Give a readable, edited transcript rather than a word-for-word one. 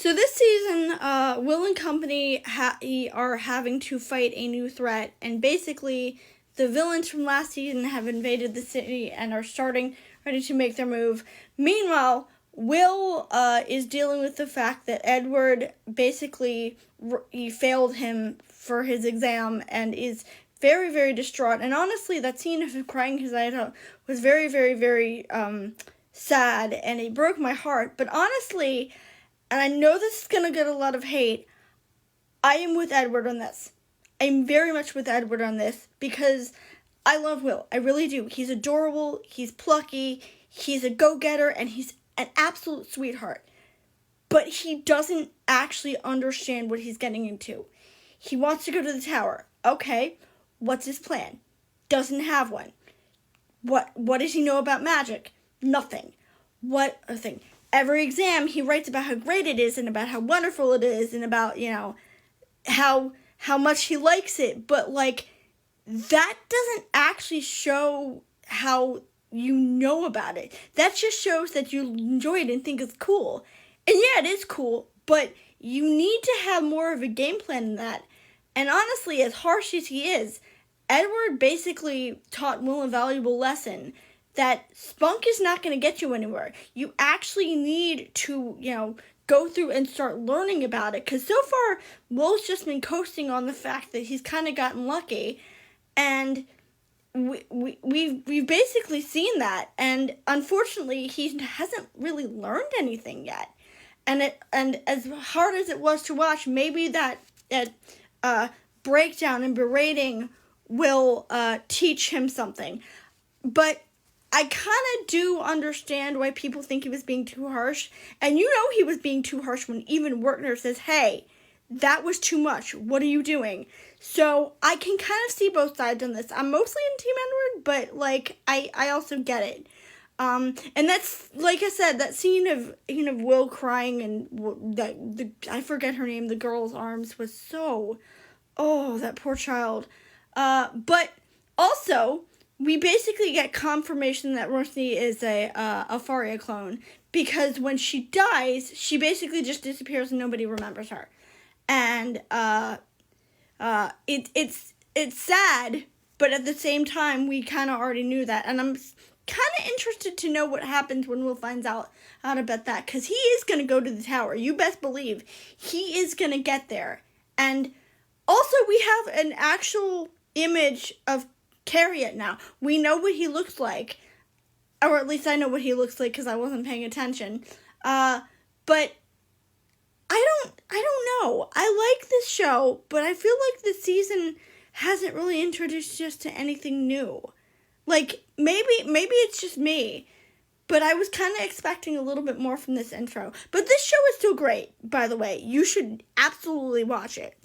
So this season, Will and company are having to fight a new threat, and basically the villains from last season have invaded the city and are ready to make their move. Meanwhile, Will is dealing with the fact that Edward basically he failed him for his exam and is very, very distraught. And honestly, that scene of him crying his eyes out was very, very, very sad, and it broke my heart. But honestly, and I know this is going to get a lot of hate, I am with Edward on this. I'm very much with Edward on this because I love Will. I really do. He's adorable, he's plucky, he's a go-getter, and he's an absolute sweetheart. But he doesn't actually understand what he's getting into. He wants to go to the tower. Okay, what's his plan? Doesn't have one. What does he know about magic? Nothing. What a thing. Every exam he writes about how great it is and about how wonderful it is and about, how much he likes it. But, that doesn't actually show how you know about it. That just shows that you enjoy it and think it's cool. And yeah, it is cool, but you need to have more of a game plan than that. And honestly, as harsh as he is, Edward basically taught Will a valuable lesson that spunk is not going to get you anywhere. You actually need to, go through and start learning about it. Because so far, Will's just been coasting on the fact that he's kind of gotten lucky. And we've basically seen that. And unfortunately, he hasn't really learned anything yet. And as hard as it was to watch, maybe that breakdown and berating will teach him something. But I kind of do understand why people think he was being too harsh. And he was being too harsh when even Wertner says, hey, that was too much. What are you doing? So I can kind of see both sides on this. I'm mostly in Team Edward, but I also get it. And that's, like I said, that scene of Will crying and I forget her name, the girl's arms was so, that poor child. But also, we basically get confirmation that Roshni is a Faria clone, because when she dies, she basically just disappears and nobody remembers her. And it's sad, but at the same time, we kind of already knew that. And I'm kind of interested to know what happens when Will finds out about that, because he is going to go to the tower. You best believe he is going to get there. And also, we have an actual image of Carriot now. We know what he looks like, or at least I know what he looks like because I wasn't paying attention. But I don't know. I like this show, but I feel like this season hasn't really introduced us to anything new. Maybe it's just me, but I was kind of expecting a little bit more from this intro. But this show is still great, by the way. You should absolutely watch it.